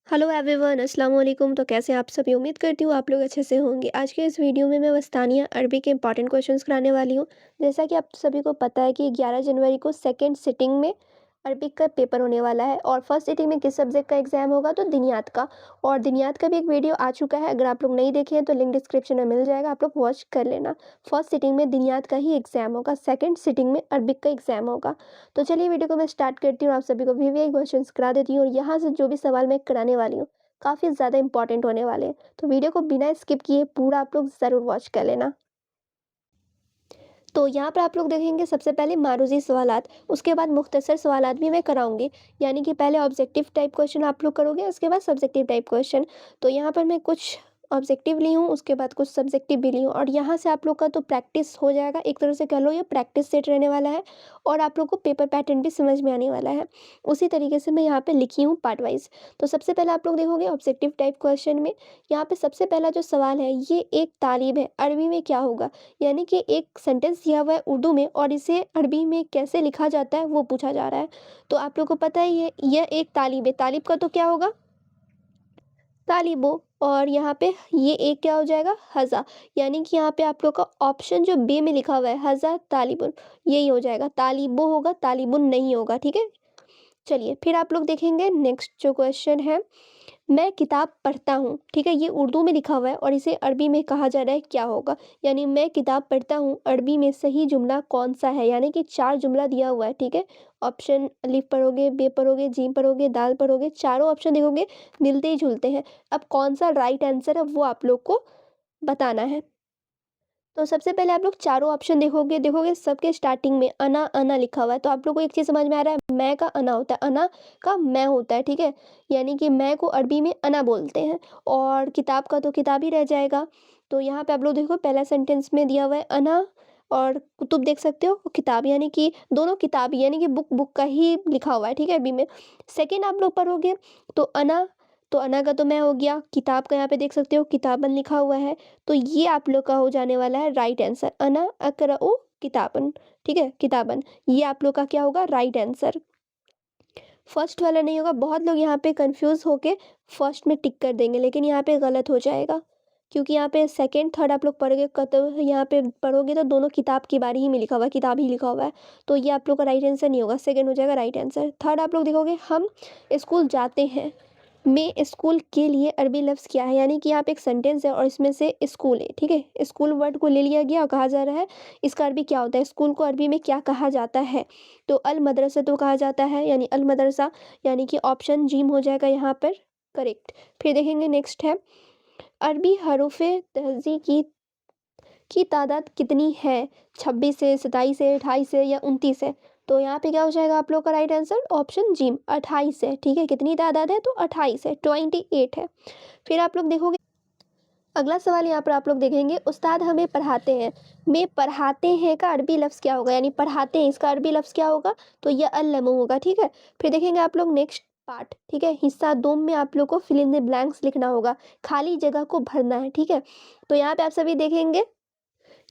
Hello everyone, अस्सलाम वालेकुम। तो कैसे हैं आप सभी? उम्मीद करती हूँ आप लोग अच्छे से होंगे। आज के इस वीडियो में मैं बस्तानिया अरबी के इंपॉर्टेंट क्वेश्चंस कराने वाली हूँ। जैसा कि आप सभी को पता है कि 11 जनवरी को सेकंड सिटिंग में अरबिक का पेपर होने वाला है और फर्स्ट सिटिंग में किस सब्जेक्ट का एग्जाम होगा, तो दिनियात का। और दिनियात का भी एक वीडियो आ चुका है, अगर आप लोग नहीं देखे हैं तो लिंक डिस्क्रिप्शन में मिल जाएगा, आप लोग वॉच कर लेना। फर्स्ट सिटिंग में दिनियात का ही एग्जाम होगा, सेकेंड सिटिंग में अरबिक का एग्जाम होगा। तो चलिए वीडियो को मैं स्टार्ट करती हूँ, आप सभी को वीवीआई क्वेश्चंस करा देती हूँ और यहाँ से जो भी सवाल मैं कराने वाली हूँ काफ़ी ज़्यादा इंपॉर्टेंट होने वाले हैं। तो वीडियो को बिना स्किप किए पूरा आप लोग ज़रूर वॉच कर लेना। तो यहाँ पर आप लोग देखेंगे सबसे पहले मारूजी सवालात, उसके बाद मुख्तसर सवालात भी मैं कराऊंगी। यानी कि पहले ऑब्जेक्टिव टाइप क्वेश्चन आप लोग करोगे, उसके बाद सब्जेक्टिव टाइप क्वेश्चन। तो यहाँ पर मैं कुछ ऑब्जेक्टिव ली हूँ, उसके बाद कुछ सब्जेक्टिव भी ली हूँ और यहाँ से आप लोग का तो प्रैक्टिस हो जाएगा, एक तरह से कह लो ये प्रैक्टिस सेट रहने वाला है और आप लोग को पेपर पैटर्न भी समझ में आने वाला है। उसी तरीके से मैं यहाँ पे लिखी हूँ पार्ट वाइज। तो सबसे पहले आप लोग देखोगे ऑब्जेक्टिव टाइप क्वेश्चन में, यहाँ पे सबसे पहला जो सवाल है ये एक तालिब है, अरबी में क्या होगा। यानी कि एक सेंटेंस दिया हुआ है उर्दू में और इसे अरबी में कैसे लिखा जाता है वो पूछा जा रहा है। तो आप लोग को पता है यह एक तालिब है, तालिब का तो क्या होगा, तालिबो। और यहाँ पे ये एक क्या हो जाएगा, हज़ा। यानी कि यहाँ पे आप लोग का ऑप्शन जो बी में लिखा हुआ है हज़ा तालिबुन, यही हो जाएगा, तालिबो होगा, तालिबुन नहीं होगा। ठीक है, चलिए फिर आप लोग देखेंगे नेक्स्ट जो क्वेश्चन है, मैं किताब पढ़ता हूँ। ठीक है, ये उर्दू में लिखा हुआ है और इसे अरबी में कहा जा रहा है, क्या होगा। यानी मैं किताब पढ़ता हूँ, अरबी में सही जुमला कौन सा है। यानी कि चार जुमला दिया हुआ है। ठीक है, ऑप्शन अलिफ पढ़ोगे, बे पढ़ोगे, जीम पढ़ोगे, दाल पढ़ोगे, चारों ऑप्शन देखोगे मिलते ही जुलते हैं। अब कौन सा राइट आंसर है वो आप लोग को बताना है। तो सबसे पहले आप लोग चारों ऑप्शन देखोगे देखोगे सबके स्टार्टिंग में अना अना लिखा हुआ है। तो आप लोग को एक चीज़ समझ में आ रहा है, मैं का अना होता है, अना का मैं होता है। ठीक है, यानी कि मैं को अरबी में अना बोलते हैं और किताब का तो किताब ही रह जाएगा। तो यहाँ पे आप लोग देखो पहला सेंटेंस में दिया हुआ है अना और कुतुब देख सकते हो, किताब यानी कि दोनों किताब यानी कि बुक बुक का ही लिखा हुआ है। ठीक है, अरबी में। सेकेंड आप लोग पढ़ोगे तो अना, तो अना का तो मैं हो गया, किताब का यहाँ पे देख सकते हो किताबन लिखा हुआ है। तो ये आप लोग का हो जाने वाला है राइट आंसर, अना अकरउ किताबन। ठीक है, किताबन, ये आप लोग का क्या होगा, राइट आंसर। फर्स्ट वाला नहीं होगा, बहुत लोग यहाँ पे कंफ्यूज होके फर्स्ट में टिक कर देंगे लेकिन यहाँ पे गलत हो जाएगा, क्योंकि यहाँ पे सेकंड थर्ड आप लोग पढ़ोगे यहाँ पे पढ़ोगे तो दोनों किताब की बारी ही में लिखा हुआ है, किताब ही लिखा हुआ है। तो ये आप लोग का राइट आंसर नहीं होगा, सेकंड हो जाएगा राइट आंसर। थर्ड आप लोग देखोगे हम स्कूल जाते हैं, में स्कूल के लिए अरबी लफ्ज़ क्या है। यानी कि यहाँ पे एक सेंटेंस है और इसमें से स्कूल है। ठीक है, स्कूल वर्ड को ले लिया गया और कहा जा रहा है इसका अरबी क्या होता है, स्कूल को अरबी में क्या कहा जाता है। तो अल मदरसा तो कहा जाता है, यानी अल मदरसा, यानी कि ऑप्शन जीम हो जाएगा यहाँ पर करेक्ट। फिर देखेंगे नेक्स्ट है, अरबी हरूफे तहज़ी की तादाद कितनी है, 26 है, 27 है, 28 है या 29 है। तो यहाँ पे क्या हो जाएगा आप लोग का राइट आंसर, ऑप्शन जी 28 है। ठीक है, कितनी तादाद है, तो 28 है, 28 है। फिर आप लोग देखोगे अगला सवाल, यहाँ पर आप लोग देखेंगे उस्ताद हमें पढ़ाते हैं, में पढ़ाते हैं का अरबी लफ्ज़ क्या होगा। यानी पढ़ाते हैं इसका अरबी लफ्ज़ क्या होगा, तो यह अल्लमु होगा। ठीक है, फिर देखेंगे आप लोग नेक्स्ट पार्ट। ठीक है, हिस्सा दो में आप लोग को फिल इन द ब्लैंक्स लिखना होगा, खाली जगह को भरना है। ठीक है, तो यहाँ पे आप सभी देखेंगे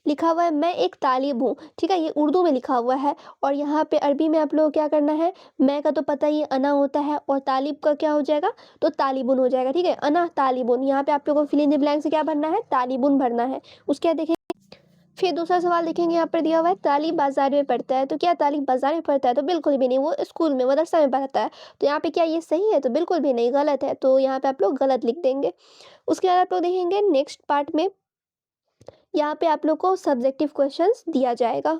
लिखा हुआ है मैं एक तालिब हूँ। ठीक है, ये उर्दू में लिखा हुआ है और यहाँ पे अरबी में आप लोगों को क्या करना है, मैं का तो पता ही अना होता है और तालिब का क्या हो जाएगा, तो तालिबुन हो जाएगा। ठीक है, अना तालिबुन, यहाँ पे आप लोगों को फिल इन द ब्लैंक से क्या भरना है, तालिबुन भरना है। उसके बाद देखेंगे फिर दूसरा सवाल देखेंगे, यहाँ पर दिया हुआ है तालिब बाजार में पढ़ता है। तो क्या तालिब बाजार में पढ़ता है, तो बिल्कुल भी नहीं, वो स्कूल में मदरसा में पढ़ता है। तो यहाँ पे क्या ये सही है, तो बिल्कुल भी नहीं, गलत है। तो यहाँ पे आप लोग गलत लिख देंगे। उसके बाद आप लोग देखेंगे नेक्स्ट पार्ट में, यहाँ पे आप लोग को सब्जेक्टिव क्वेश्चंस दिया जाएगा।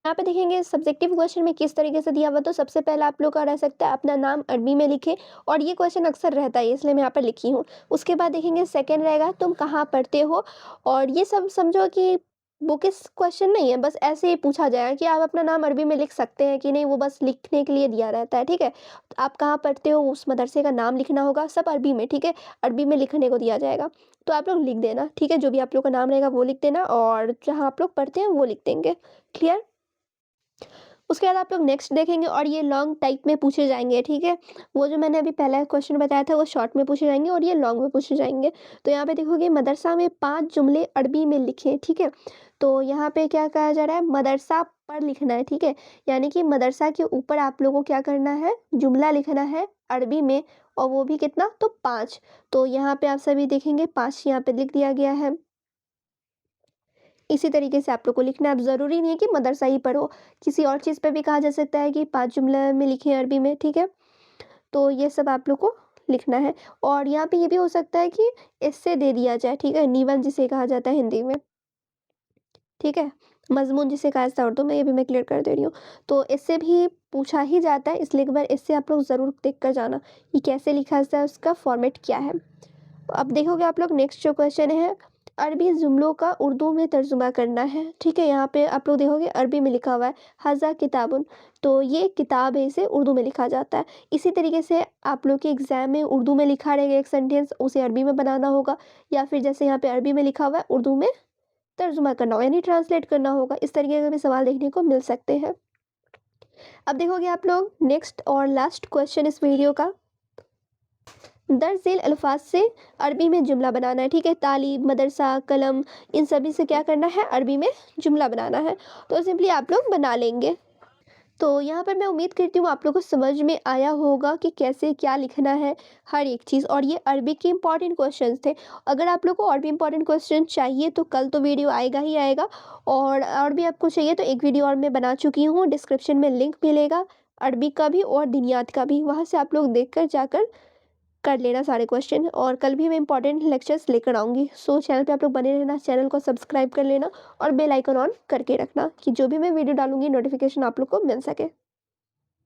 यहाँ पे देखेंगे सब्जेक्टिव क्वेश्चन में किस तरीके से दिया हुआ, तो सबसे पहला आप लोग का रह सकता है अपना नाम अरबी में लिखे, और ये क्वेश्चन अक्सर रहता है इसलिए मैं यहाँ पर लिखी हूँ। उसके बाद देखेंगे सेकंड रहेगा तुम कहाँ पढ़ते हो, और ये सब समझो कि बुकिश क्वेश्चन नहीं है, बस ऐसे ही पूछा जाएगा कि आप अपना नाम अरबी में लिख सकते हैं कि नहीं, वो बस लिखने के लिए दिया रहता है। ठीक है, तो आप कहाँ पढ़ते हो उस मदरसे का नाम लिखना होगा, सब अरबी में। ठीक है, अरबी में लिखने को दिया जाएगा, तो आप लोग लिख देना। ठीक है, जो भी आप लोग का नाम रहेगा वो लिख देना और जहाँ आप लोग पढ़ते हैं वो लिख देंगे। क्लियर। उसके बाद आप लोग नेक्स्ट देखेंगे और ये लॉन्ग टाइप में पूछे जाएंगे। ठीक है, वो जो मैंने अभी पहला क्वेश्चन बताया था वो शॉर्ट में पूछे जाएंगे और ये लॉन्ग में पूछे जाएंगे। तो यहाँ पे देखोगे मदरसा में 5 जुमले अरबी में लिखे। ठीक है, तो यहाँ पे क्या कहा जा रहा है, मदरसा पर लिखना है। ठीक है, यानी कि मदरसा के ऊपर आप लोगों को क्या करना है, जुमला लिखना है अरबी में और वो भी कितना, तो 5। तो यहाँ पे आप सभी देखेंगे 5 यहाँ पे लिख दिया गया है। इसी तरीके से आप लोग को लिखना है। अब ज़रूरी नहीं है कि मदरसा ही पढ़ो, किसी और चीज़ पे भी कहा जा सकता है कि 5 जुमला में लिखें अरबी में, ठीक है? तो ये सब आप लोग को लिखना है। और यहाँ पे ये भी हो सकता है कि एस्से दे दिया जाए, ठीक है? निबंध जिसे कहा जाता है हिंदी में, ठीक है? मज़मून जिसे कहा जाता है उर्दू में, ये भी मैं क्लियर कर दे रही हूँ। तो इससे भी पूछा ही जाता है, इसलिए एक बार इससे आप लोग ज़रूर देख कर जाना कि कैसे लिखा जाता है, उसका फॉर्मेट क्या है। अब देखोगे आप लोग नेक्स्ट जो क्वेश्चन है, अरबी जुमलों का उर्दू में तर्जुमा करना है, ठीक है? यहाँ पे आप लोग देखोगे अरबी में लिखा हुआ है हाज़ा किताबुन, तो ये किताब है, इसे उर्दू में लिखा जाता है। इसी तरीके से आप लोग के एग्ज़ाम में उर्दू में लिखा रहेगा एक सेंटेंस, उसे अरबी में बनाना होगा, या फिर जैसे यहाँ पे अरबी में लिखा हुआ है उर्दू में तर्जुमा करना होगा, यानी ट्रांसलेट करना होगा। इस तरीके के भी सवाल देखने को मिल सकते हैं। अब देखोगे आप लोग नेक्स्ट और लास्ट क्वेश्चन इस वीडियो का, दर्ज झेल अल्फाज से अरबी में जुमला बनाना है, ठीक है? तालीब, मदरसा, कलम, इन सभी से क्या करना है, अरबी में जुमला बनाना है। तो सिंपली आप लोग बना लेंगे। तो यहाँ पर मैं उम्मीद करती हूँ आप लोगों को समझ में आया होगा कि कैसे क्या लिखना है हर एक चीज़, और ये अरबी के इंपॉर्टेंट क्वेश्चंस थे। अगर आप लोग को और भी इंपॉर्टेंट क्वेश्चन चाहिए तो कल तो वीडियो आएगा ही आएगा, और भी आपको चाहिए तो एक वीडियो और मैं बना चुकी हूँ, डिस्क्रिप्शन में लिंक मिलेगा अरबी का भी और दिनियात का भी, वहाँ से आप लोग देख कर जाकर कर लेना सारे क्वेश्चन। और कल भी मैं इंपॉर्टेंट लेक्चर्स लेकर आऊँगी। सो चैनल पे आप लोग बने रहना, चैनल को सब्सक्राइब कर लेना और बेल आइकन ऑन करके रखना कि जो भी मैं वीडियो डालूँगी नोटिफिकेशन आप लोग को मिल सके।